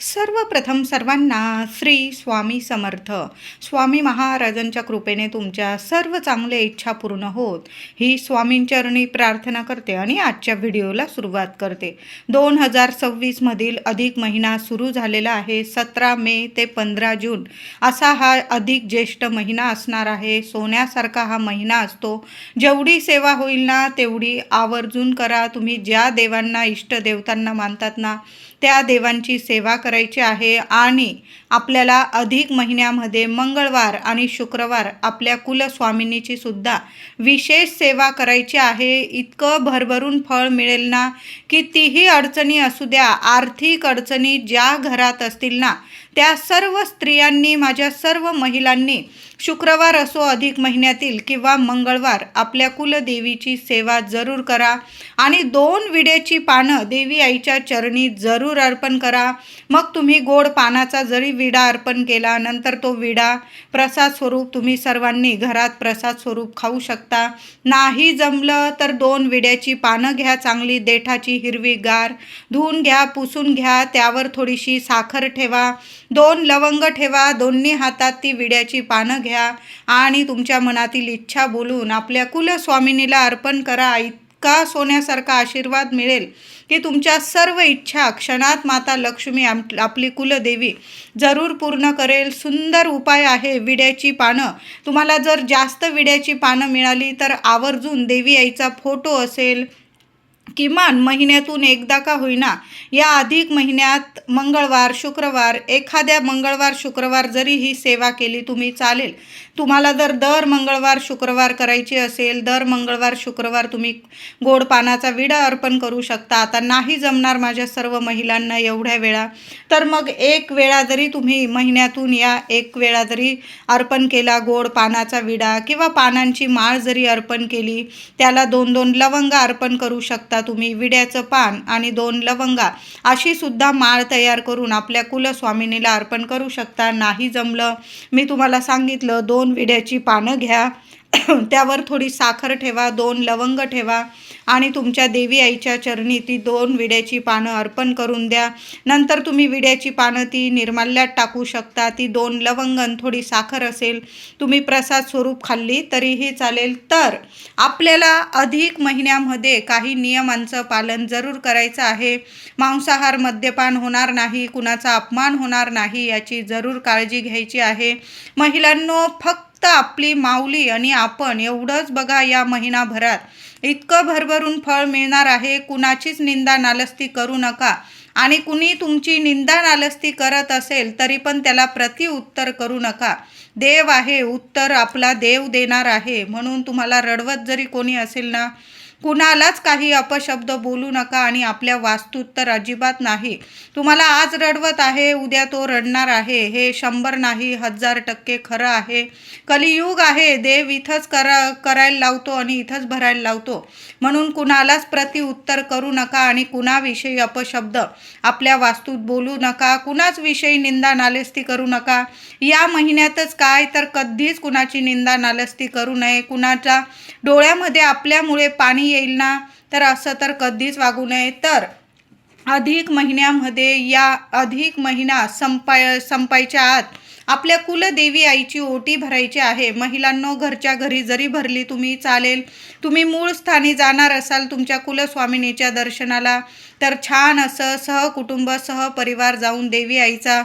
सर्वप्रथम सर्वांना श्री स्वामी समर्थ. स्वामी महाराजांच्या कृपेने तुमच्या सर्व चांगल्या इच्छा पूर्ण होत ही स्वामींचरणी प्रार्थना करते आणि आजच्या व्हिडिओला सुरुवात करते. 2026 मधील अधिक महिना सुरू झालेला आहे. 17 मे ते 15 जून असा हा अधिक ज्येष्ठ महिना असणार आहे. सोन्यासारखा हा महिना असतो. जेवढी सेवा होईल ना तेवढी आवर्जून करा. तुम्ही ज्या देवांना इष्टदेवतांना मानतात ना त्या देवांची सेवा करायची आहे. आणि आपल्याला अधिक महिन्यामध्ये मंगळवार आणि शुक्रवार आपल्या कुलस्वामिनीची सुद्धा विशेष सेवा करायची आहे. इतकं भरभरून फळ मिळेल ना. कितीही अडचणी असू द्या, आर्थिक अडचणी ज्या घरात असतील ना त्या सर्व स्त्रियांनी, माझ्या सर्व महिलांनी शुक्रवार असो अधिक महिन्यातील किंवा मंगळवार आपल्या कुलदेवीची सेवा जरूर करा. आणि 2 विड्याची पानं देवी आईच्या चरणी जरूर अर्पण करा. मग तुम्ही गोड पानाचा जरी विडा अर्पण केला, नंतर तो विडा प्रसाद स्वरूप तुम्ही सर्वांनी घरात प्रसाद स्वरूप खाऊ शकता. नाही जमलं तर 2 विड्याची पानं घ्या, चांगली देठाची हिरवीगार, धुवून घ्या, पुसून घ्या. त्यावर थोडीशी साखर ठेवा, 2 लवंग ठेवा, दोन्ही हातात ती विड्याची पानं घ्या आणि तुमच्या मनातील इच्छा बोलून आपल्या कुलस्वामिनीला अर्पण करा. इतका सोन्यासारखा आशीर्वाद मिळेल की तुमच्या सर्व इच्छा क्षणात माता लक्ष्मी आपली कुलदेवी जरूर पूर्ण करेल. सुंदर उपाय आहे विड्याची पानं. तुम्हाला जर जास्त विड्याची पानं मिळाली तर आवर्जून देवी आईचा फोटो असेल, किमान महिन्यातून एकदा का होईना या अधिक महिन्यात मंगळवार शुक्रवार, एखाद्या मंगळवार शुक्रवार जरी ही सेवा केली तुम्ही चालेल. तुम्हाला जर दर मंगळवार शुक्रवार करायची असेल, दर मंगळवार शुक्रवार तुम्ही गोड पानाचा विडा अर्पण करू शकता. आता नाही जमणार माझ्या सर्व महिलांना एवढ्या वेळा, तर मग एक वेळा जरी तुम्ही महिन्यातून या एक वेळा जरी अर्पण केला गोड पानाचा विडा किंवा पानांची माळ जरी अर्पण केली, त्याला 2-2 लवंगा अर्पण करू शकता तुम्ही. विड्याचं पान आणि 2 लवंगा अशी सुद्धा माळ तयार करून आपल्या कुलस्वामिनीला अर्पण करू शकता. नाही जमलं, मी तुम्हाला सांगितलं, 2 विड्याची पानं घ्या, त्यावर थोडी साखर ठेवा, 2 लवंग ठेवा आणि तुमच्या देवी आईच्या चरणी ती 2 विड्याची पानं अर्पण करून द्या. नंतर तुम्ही विड्याची पानं ती निर्माल्यात टाकू शकता. ती 2 लवंग आणि थोडी साखर असेल, तुम्ही प्रसाद स्वरूप खाल्ली तरीही चालेल. तर आपल्याला अधिक महिन्यामध्ये काही नियमांचं पालन जरूर करायचं आहे. मांसाहार, मद्यपान होणार नाही, कुणाचा अपमान होणार नाही याची जरूर काळजी घ्यायची आहे. महिलांनो, फक्त आपली माऊली आणि आपण एवढंच बघा. या महिनाभरात इतकं भरभरून फळ मिळणार आहे. कुणाचीच निंदा नालस्ती करू नका. आणि कुणी तुमची निंदा नालस्ती करत असेल तरी पण त्याला प्रतिउत्तर करू नका. देव आहे, उत्तर आपला देव देणार आहे. म्हणून तुम्हाला रडवत जरी कोणी असेल ना, कुणालाच काही अपशब्द बोलू नका. आणि आपल्या वास्तूत तर अजिबात नाही. तुम्हाला आज रडवत आहे, उद्या तो रडणार आहे, हे 100 नाही 1000% खरं आहे. कलियुग आहे. देव इथंच करायला लावतो आणि इथंच भरायला लावतो. म्हणून कुणालाच प्रतिउत्तर करू नका आणि कुणाविषयी अपशब्द आपल्या वास्तूत बोलू नका. कुणाच विषयी निंदा नालस्ती करू नका. या महिन्यातच काय तर कधीच कुणाची निंदा नालस्ती करू नये. कुणाच्या डोळ्यामध्ये आपल्यामुळे पाणी येईल ना, तर असं तर कधीच वागू नये. तर अधिक महिन्यामध्ये या अधिक महिना संपायच्या आत आपल्या कुलदेवी आईची ओटी भरायची आहे. महिलांनो, घरच्या घरी जरी भरली तुम्ही चालेल. तुम्ही मूळ स्थानी जाणार असाल तुमच्या कुलस्वामिनीच्या दर्शनाला, तर छान असं सहकुटुंब सहपरिवार जाऊन देवी आईचा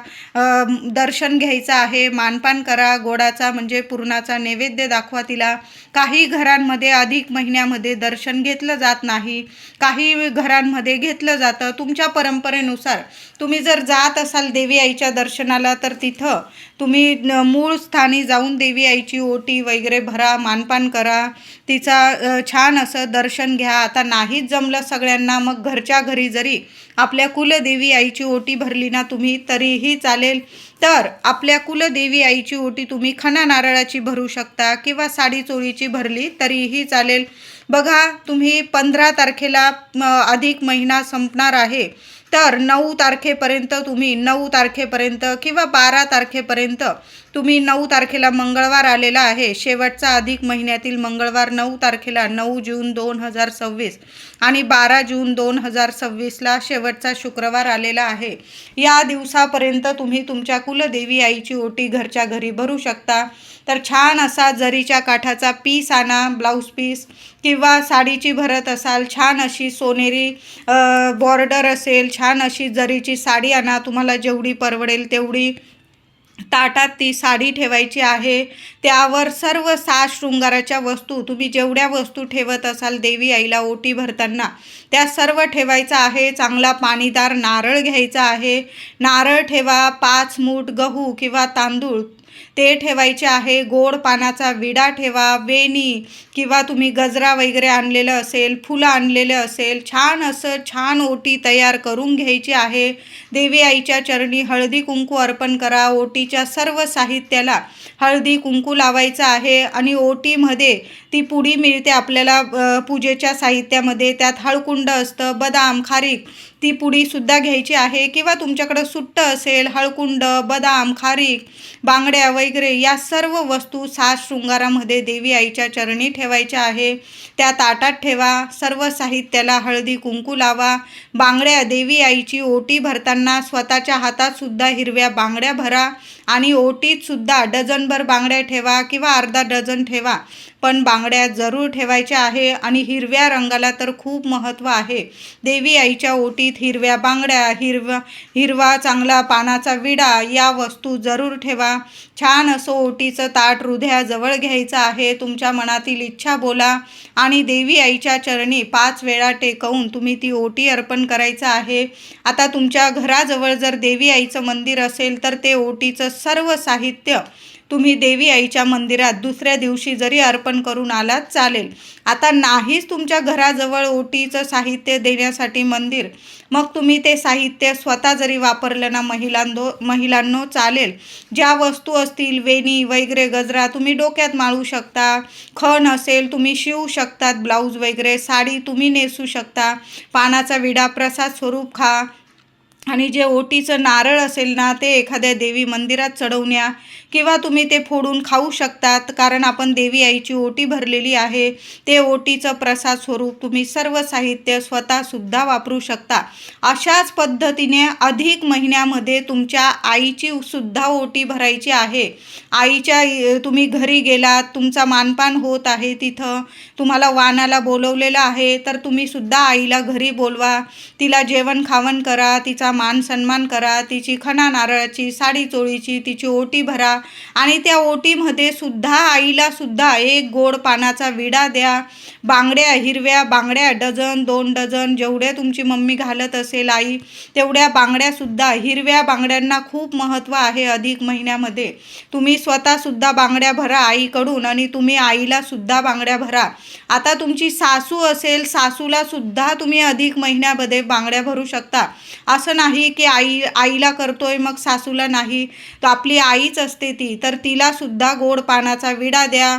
दर्शन घ्यायचं आहे. मानपान करा, गोडाचा म्हणजे पुरणाचा नैवेद्य दाखवा तिला. काही घरांमध्ये अधिक महिन्यामध्ये दर्शन घेतलं जात नाही, काही घरांमध्ये घेतलं जातं. तुमच्या परंपरेनुसार तुम्ही जर जात असाल देवी आईच्या दर्शनाला तर तिथं तुम्ही मूळ स्थानी जाऊन देवी आईची ओटी वगैरे भरा, मानपान करा, तिचा छान असं दर्शन घ्या. आता नाहीच जमलं सगळ्यांना, मग घरच्या घरी जरी आपल्या कुलदेवी आईची ओटी भरली ना तुम्ही तरीही चालेल. तर आपल्या कुलदेवी आईची ओटी तुम्ही खणा नारळाची भरू शकता किंवा साडी चोळीची भरली तरीही चालेल. बघा, तुम्ही 15 तारखेला अधिक महिना संपणार आहे तर 9 तारखेपर्यंत तुम्ही 9 तारखेपर्यंत किंवा 12 तारखेपर्यंत तुम्ही 9 तारखेला मंगळवार आलेला आहे, शेवटचा अधिक महिन्यातील मंगळवार 9 तारखेला 9 जून 2026 आणि 12 जून 2026ला शेवटचा शुक्रवार आलेला आहे. या दिवसापर्यंत तुम्ही तुमच्या कुलदेवी आईची ओटी घरच्या घरी भरू शकता. तर छान असा जरीच्या काठाचा पीस आणा, ब्लाऊज पीस किंवा साडीची भरत असाल छान अशी सोनेरी बॉर्डर असेल, छान अशी जरीची साडी आणा, तुम्हाला जेवढी परवडेल तेवढी. ताटात ती साडी ठेवायची आहे, त्यावर सर्व 6 शृंगाराच्या वस्तू, तुम्ही जेवढ्या वस्तू ठेवत असाल देवी आईला ओटी भरताना त्या सर्व ठेवायचं आहे. चांगला पाणीदार नारळ घ्यायचा आहे, नारळ ठेवा. 5 मूठ गहू किंवा तांदूळ ते ठेवायचे आहे. गोड पानाचा विडा ठेवा, वेणी किंवा तुम्ही गजरा वगैरे आणलेलं असेल, फुलं आणलेलं असेल, छान ओटी तयार करून घ्यायची आहे. देवी आईच्या चरणी हळदी कुंकू अर्पण करा. ओटीच्या सर्व साहित्याला हळदी कुंकू लावायचं आहे आणि ओटीमध्ये ती पुडी मिळते आपल्याला पूजेच्या साहित्यामध्ये, त्यात हळकुंड असतं, बदाम, खारीक, ती पुडीसुद्धा घ्यायची आहे. किंवा तुमच्याकडं सुट्ट असेल, हळकुंड, बदाम, खारीक, बांगड्या वगैरे या सर्व वस्तू 7 शृंगारामध्ये देवी आईच्या चरणी ठेवायच्या आहे. त्या ताटात ठेवा. सर्व साहित्याला हळदी कुंकू लावा. बांगड्या, देवी आईची ओटी भरताना स्वतःच्या हातातसुद्धा हिरव्या बांगड्या भरा आणि ओटीतसुद्धा डझनभर बांगड्या ठेवा किंवा अर्धा डझन ठेवा, पण बांगड्या जरूर ठेवायच्या आहे. आणि हिरव्या रंगाला तर खूप महत्त्व आहे. देवी आईच्या ओटीत हिरव्या बांगड्या, हिरवा चांगला पानाचा विडा या वस्तू जरूर ठेवा. छान असं ओटीचं ताट हृदयाजवळ घ्यायचं आहे. तुमच्या मनातील इच्छा बोला आणि देवी आईच्या चरणी 5 वेळा टेकवून तुम्ही ती ओटी अर्पण करायचं आहे. आता तुमच्या घराजवळ जर देवी आईचं मंदिर असेल तर ते ओटीचं सर्व साहित्य तुम्ही देवी आईच्या मंदिरात दुसऱ्या दिवशी जरी अर्पण करून आलात चालेल. आता नाहीच तुमच्या घराजवळ ओटीचं साहित्य देण्यासाठी मंदिर, मग तुम्ही ते साहित्य स्वतः जरी वापरलं ना महिलांनो चालेल. ज्या वस्तू असतील, वेणी वगैरे, गजरा तुम्ही डोक्यात माळू शकता, खण असेल तुम्ही शिवू शकतात, ब्लाऊज वगैरे, साडी तुम्ही नेसू शकता, पानाचा विडा प्रसाद स्वरूप खा. आणि जे ओटीचं नारळ असेल ना ते एखाद्या देवी मंदिरात चढवण्या किंवा तुम्ही ते फोडून खाऊ शकतात, कारण आपण देवी आईची ओटी भरलेली आहे. ते ओटीचं प्रसाद स्वरूप तुम्ही सर्व साहित्य स्वतःसुद्धा वापरू शकता. अशाच पद्धतीने अधिक महिन्यामध्ये तुमच्या आईची सुद्धा ओटी भरायची आहे. आईच्या तुम्ही घरी गेलात, तुमचा मानपान होत आहे, तिथं तुम्हाला वाणाला बोलवलेलं आहे, तर तुम्ही सुद्धा आईला घरी बोलवा, तिला जेवण खावण करा, तिचा मान सन्मान करा, तिची खणा नारळाची, साडी चोळीची, तिची ओटी भरा आणि त्या ओटीमध्ये सुद्धा आईला सुद्धा एक गोड पानाचा विडा द्या. बांगड्या, हिरव्या बांगड्या डझन 2 डझन जेवढ्या तुमची मम्मी घालत असेल आई तेवढ्या बांगड्यासुद्धा, हिरव्या बांगड्यांना खूप महत्त्व आहे अधिक महिन्यामध्ये. तुम्ही स्वतःसुद्धा बांगड्या भरा आईकडून आणि तुम्ही आईला सुद्धा बांगड्या भरा. आता तुमची सासू असेल, सासूला सुद्धा तुम्ही अधिक महिन्यामध्ये बांगड्या भरू शकता. असं नाही की आईला करतोय मग सासूला नाही, तर आपली आईच असते ती, तर तिला सुद्धा गोड पानाचा विडा द्या.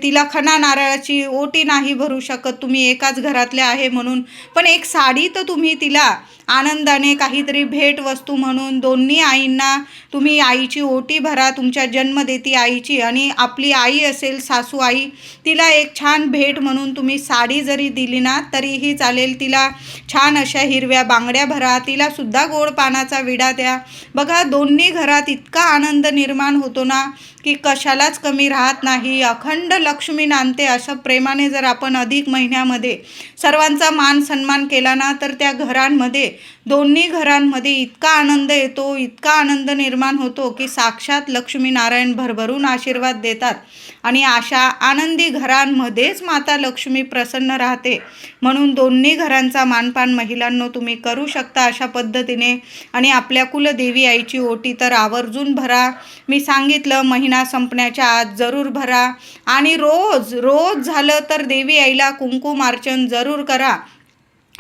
तिला खणा नारळाची ओटी नाही भरू शकत तुम्ही एकाच घरातल्या आहे म्हणून, पण एक साडी तर तुम्ही तिला आनंदाने काहीतरी भेटवस्तू म्हणून दोन्ही आईंना तुम्ही आईची ओटी भरा. तुमच्या जन्मदेती आईची आणि आपली आई असेल सासू आई, तिला एक छान भेट म्हणून तुम्ही साडी जरी दिली ना तरीही चालेल. तिला छान अशा हिरव्या बांगड्या भरा, तिला सुद्धा गोड पानाचा विडा द्या. बघा दोन्ही घरात इतका आनंद निर्माण होतो ना की कशालाच कमी राहत नाही. अखंड लक्ष्मी नांदते. अशा प्रेमाने जर आपण अधिक महिन्यामध्ये सर्वांचा मान सन्मान केला ना तर त्या घरांमध्ये, दोन्ही घरांमध्ये इतका आनंद येतो, इतका आनंद निर्माण होतो की साक्षात लक्ष्मीनारायण भरभरून आशीर्वाद देतात. आणि अशा आनंदी घरांमध्येच माता लक्ष्मी प्रसन्न राहते. म्हणून दोन्ही घरांचा मानपान महिलांनो तुम्ही करू शकता अशा पद्धतीने. आणि आपल्या कुलदेवी आईची ओटी तर आवर्जून भरा. मी सांगितलं महिना संपण्याच्या आत जरूर भरा. आणि रोज झालं तर देवी आईला कुंकुमार्चन जरूर करा.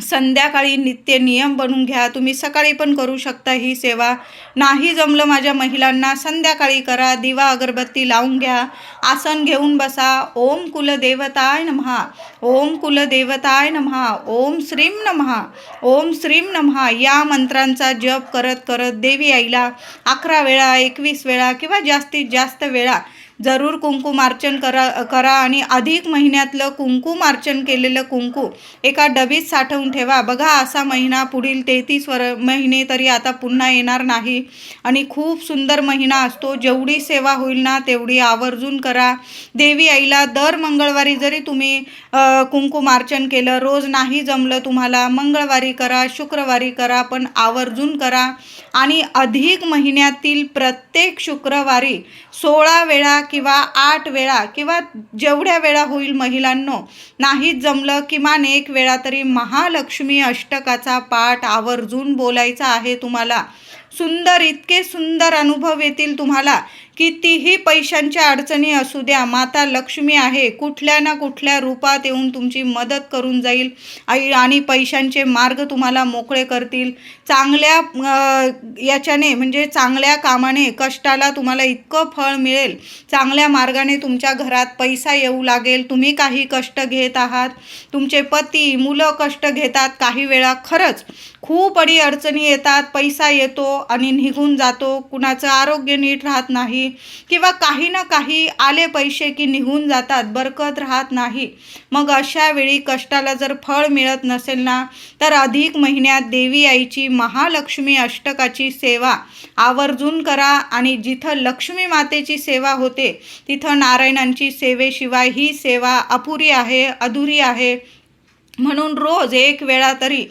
संध्याकाळी नित्य नियम बनवून घ्या. तुम्ही सकाळी पण करू शकता ही सेवा. नाही जमलं माझ्या महिलांना, संध्याकाळी करा. दिवा अगरबत्ती लावून घ्या, आसन घेऊन बसा. ओम कुलदेवताय नमः, ओम कुलदेवताय नमः, ओम श्रीम नमः, ओम श्रीम नमः या मंत्रांचा जप करत करत देवी आईला 11 वेळा, 21 वेळा किंवा जास्तीत जास्त वेळा जरूर कुंकुमार्चन करा आणि अधिक महिन्यातलं कुंकुमार्चन केलेलं कुंकू एका डबीत साठवून ठेवा. बघा, असा महिना पुढील 33 महिने तरी आता पुन्हा येणार नाही आणि खूप सुंदर महिना असतो. जेवढी सेवा होईल ना तेवढी आवर्जून करा. देवी आईला दर मंगळवारी जरी तुम्ही कुंकुमार्चन केलं, रोज नाही जमलं तुम्हाला, मंगळवारी करा, शुक्रवारी करा, पण आवर्जून करा. आणि अधिक महिन्यातील प्रत्येक शुक्रवारी 16 वेळा किंवा 8 वेळा किंवा जेवढ्या वेळा होईल महिलांनो, नाहीच जमलं किमान 1 वेळा तरी महालक्ष्मी अष्टकाचा पाठ आवर्जून बोलायचा आहे तुम्हाला. सुंदर, इतके सुंदर अनुभव येतील तुम्हाला. कितीही पैशांच्या अडचणी असू द्या, माता लक्ष्मी आहे, कुठल्या ना कुठल्या रूपात येऊन तुमची मदत करून जाईल आणि पैशांचे मार्ग तुम्हाला मोकळे करतील. चांगल्या याच्याने म्हणजे चांगल्या कामाने, कष्टाला तुम्हाला इतकं फळ मिळेल. चांगल्या मार्गाने तुमच्या घरात पैसा येऊ लागेल. तुम्ही काही कष्ट घेत आहात, तुमचे पती मुलं कष्ट घेतात, काही वेळा खरंच खूप अडचणी येतात, पैसा येतो आणि निघून जातो, कुणाचं आरोग्य नीट राहत नाही किंवा काही ना काही आले पैसे की निघून जातात, बरकत राहत नाही. मग अशा वेळी कष्टाला जर फळ मिळत नसेल ना, तर अधिक महिन्यात देवी आईची महालक्ष्मी अष्टकाची सेवा आवर्जून करा. आणि जिथं लक्ष्मी मातेची सेवा होते तिथं नारायणांची सेवेशिवाय ही सेवा अपुरी आहे, अधुरी आहे. म्हणून रोज 1 वेळा तरी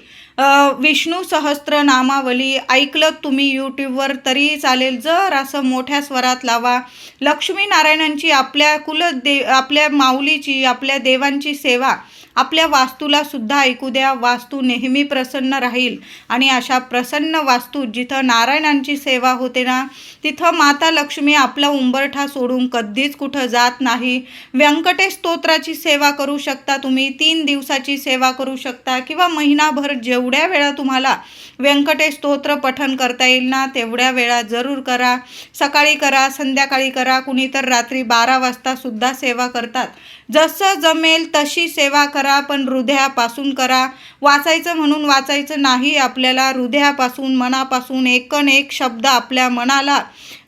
विष्णू सहस्त्र नामावली ऐकलं तुम्ही यूट्यूबवर तरी चालेल, जर असं मोठ्या स्वरात लावा. लक्ष्मीनारायणांची, आपल्या माऊलीची, आपल्या देवांची सेवा आपल्या वास्तूला सुद्धा ऐकू द्या. वास्तू नेहमी प्रसन्न राहील आणि अशा प्रसन्न वास्तू जिथं नारायणांची सेवा होते ना, तिथं माता लक्ष्मी आपला उंबरठा सोडून कधीच कुठं जात नाही. व्यंकटेश स्तोत्राची सेवा करू शकता तुम्ही, 3 दिवसाची सेवा करू शकता किंवा महिनाभर जेवढ्या वेळा तुम्हाला व्यंकटेश स्तोत्र पठण करता येईल ना तेवढ्या वेळा जरूर करा. सकाळी करा, संध्याकाळी करा, कुणी तर रात्री 12 वाजता सुद्धा सेवा करतात. जसं जमेल तशी सेवा करा, पण हृदयापासून करा. वाचायचं म्हणून वाचायचं नाही, आपल्याला हृदयापासून, मनापासून एकन एक शब्द आपल्या मनाला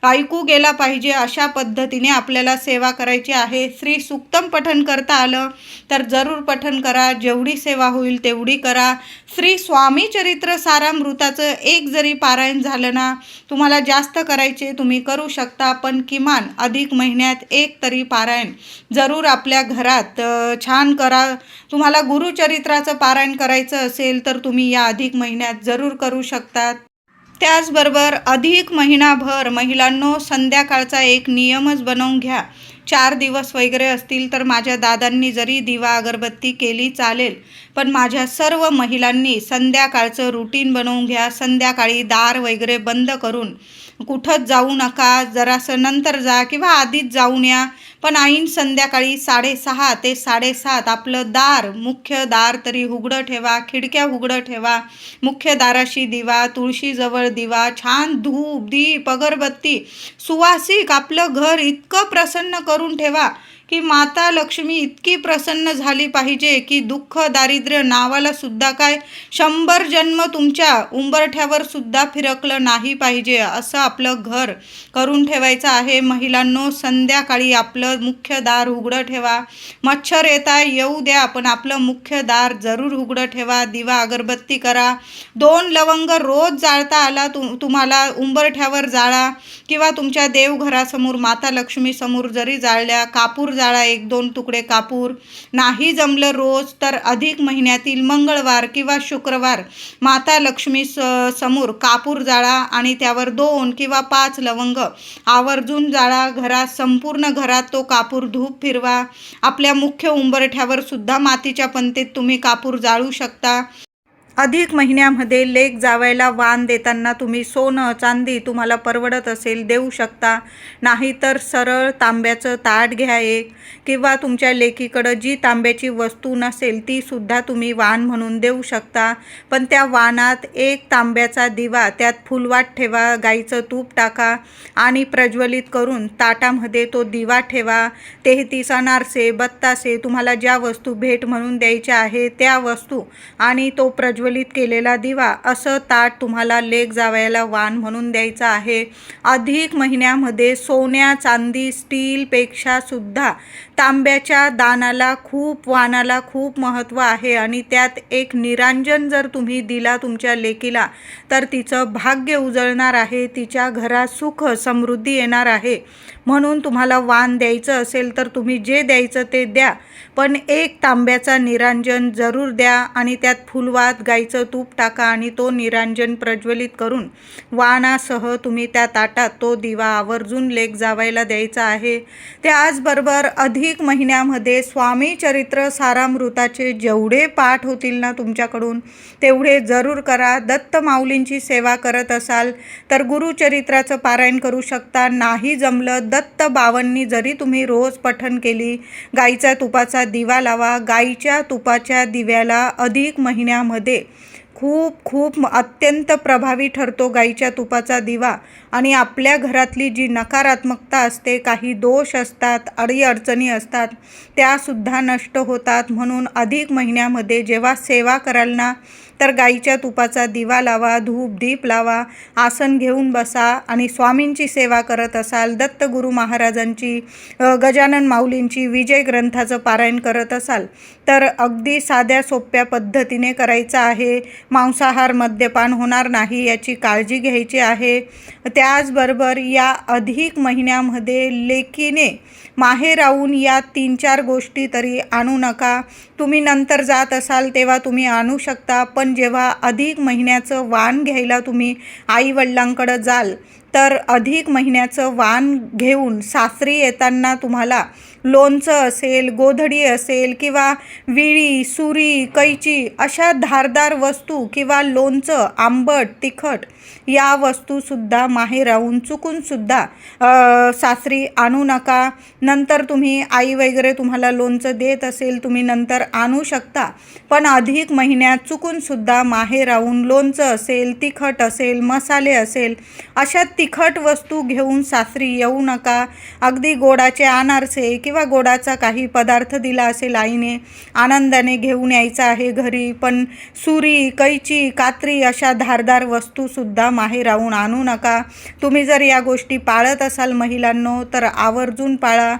ऐकू गेला पाहिजे, अशा पद्धतीने आपल्याला सेवा करायची आहे. श्री सूक्तम पठण करता आलं तर जरूर पठण करा, जेवढी सेवा होईल तेवढी करा. श्री स्वामी चरित्र सारामृताचं 1 जरी पारायण झालं ना, तुम्हाला जास्त करायचे तुम्ही करू शकता, पण किमान अधिक महिन्यात 1 तरी पारायण जरूर आपल्या घरात छान करा. तुम्हाला गुरुचरित्राचं पारायण करायचं असेल तर तुम्ही या अधिक महिन्यात जरूर करू शकतात. त्याचबरोबर अधिक महिनाभर महिलांनो संध्याकाळचा एक नियमच बनवून घ्या. 4 दिवस वगैरे असतील तर माझ्या दादांनी जरी दिवा अगरबत्ती केली चालेल, पण माझ्या सर्व महिलांनी संध्याकाळचं रुटीन बनवून घ्या. संध्याकाळी दार वगैरे बंद करून कुठंच जाऊ नका, जरासं नंतर जा किंवा आधीच जाऊन या, पण ऐन संध्याकाळी 6:30 ते 7:30 आपलं दार, मुख्य दार तरी उघडं ठेवा, खिडक्या उघडं ठेवा. मुख्य दाराशी दिवा, तुळशीजवळ दिवा, छान धूप, दीप, अगरबत्ती, सुवासिक आपलं घर इतकं प्रसन्न करून ठेवा की माता लक्ष्मी इतकी प्रसन्न झाली पाहिजे की दुःख दारिद्र्य नावाला सुद्धा काय 100 जन्म तुमच्या उंबरठ्यावर सुद्धा फिरकलं नाही पाहिजे, असं आपलं घर करून ठेवायचं आहे. महिलांनो संध्याकाळी आपलं मुख्य दार उघडं ठेवा. मच्छर येऊ द्या, पण आपलं मुख्य दार जरूर उघडं ठेवा. दिवा अगरबत्ती करा. 2 लवंग रोज जाळता आला तुम्हाला उंबरठ्यावर जाळा किंवा तुमच्या देवघरासमोर माता लक्ष्मी समोर जरी जाळल्या, कापूर जाळा, 1-2 तुकडे कापूर. नाही जमलं रोज तर अधिक महिन्यातील मंगळवार किंवा शुक्रवार माता लक्ष्मी समोर कापूर जाळा आणि त्यावर 2 किंवा 5 लवंग आवर्जून जाळा. संपूर्ण घरात तो कापूर धूप फिरवा. आपल्या मुख्य उंबरठ्यावर सुद्धा मातीच्या पंतीत तुम्ही कापूर जाळू शकता. अधिक महिन्यामध्ये लेक जावयाला वाण देताना तुम्ही सोनं चांदी तुम्हाला परवडत असेल देऊ शकता, नाहीतर सरळ तांब्याचं ताट घ्या एक, किंवा तुमच्या लेकीकडं जी तांब्याची वस्तू नसेल ती सुद्धा तुम्ही वाण म्हणून देऊ शकता. पण त्या वाणात एक तांब्याचा दिवा, त्यात फुलवात ठेवा, गाईचं तूप टाका आणि प्रज्वलित करून ताटामध्ये तो दिवा ठेवा. 33 अनारसे, बत्तासे, तुम्हाला ज्या वस्तू भेट म्हणून द्यायच्या आहे त्या वस्तू आणि तो प्रज्वलित केलेला दिवा, असं ताट तुम्हाला लेक जावयाला वाण म्हणून द्यायचं आहे. अधिक महिन्यामध्ये सोन्या चांदी स्टीलपेक्षा सुद्धा तांब्याच्या दानाला वाणाला खूप महत्त्व आहे. आणि त्यात एक निरांजन जर तुम्ही दिला तुमच्या लेकीला तर तिचं भाग्य उजळणार आहे, तिच्या घरात सुख समृद्धी येणार आहे. म्हणून तुम्हाला वाण द्यायचं असेल तर तुम्ही जे द्यायचं ते द्या, पण एक तांब्याचा निरांजन जरूर द्या आणि त्यात फुलवात गाईचं तूप टाका आणि तो निरांजन प्रज्वलित करून वाणासह तुम्ही त्या ताटात तो दिवा आवर्जून लेक जावयाला द्यायचा आहे. त्याचबरोबर अधिक महिन्यामध्ये स्वामी चरित्र सारामृताचे जेवढे पाठ होतील ना तुमच्याकडून तेवढे जरूर करा. दत्त माऊलींची सेवा करत असाल तर गुरुचरित्राचं पारायण करू शकता. नाही जमलं दत्त बावन्नी जरी तुम्ही रोज पठण केली, गाईच्या तुपाचा दिवा लावा. गाईच्या तुपाच्या दिव्याला अधिक महिन्यामध्ये खूप अत्यंत प्रभावी ठरतो गाईच्या तुपाचा दिवा. आणि आपल्या घरातली जी नकारात्मकता असते, काही दोष असतात, अडीअडचणी असतात, त्यासुद्धा नष्ट होतात. म्हणून अधिक महिन्यामध्ये जेव्हा सेवा कराल ना तर गाईच्या तुपाचा दिवा लावा, धूप दीप लावा, आसन घेऊन बसा आणि स्वामींची सेवा करत असाल, दत्तगुरू महाराजांची, गजानन माऊलींची विजय ग्रंथाचं पारायण करत असाल तर अगदी साध्या सोप्या पद्धतीने करायचं आहे. मांसाहार मद्यपान होणार नाही याची काळजी घ्यायची आहे. त्याचबरोबर या अधिक महिन्यामध्ये लेकीने माहेर राहून या 3-4 गोष्टी तरी आणू नका. तुम्ही नंतर जात असाल तेव्हा तुम्ही आणू शकता, पण जेव्हा अधिक महिन्याचं वाण घ्यायला तुम्ही आईवडिलांकडं जाल तर अधिक महिन्याचं वाण घेऊन सासरी येताना तुम्हाला लोणचं असेल, गोधडी असेल किंवा विळी, सुरी, कैची अशा धारदार वस्तू किंवा लोणचं, आंबट, तिखट या वस्तूसुद्धा माहेर राहून चुकूनसुद्धा सासरी आणू नका. नंतर तुम्ही आई वगैरे तुम्हाला लोणचं देत असेल तुम्ही नंतर आणू शकता, पण अधिक महिन्यात चुकूनसुद्धा माहेर राहून लोणचं असेल, तिखट असेल, मसाले असेल अशा तिखट वस्तू घेऊन सासरी येऊ नका. अगदी गोडाचे अनारसे किंवा गोडाचा काही पदार्थ दिला असेल आईने, आनंदाने घेऊन यायचं आहे घरी, पण सुरी, कैची, कात्री अशा धारदार वस्तूसुद्धा माहेर राहून आणू नका. तुम्ही जर या गोष्टी पाळत असाल महिलांनो तर आवर्जून पाळा.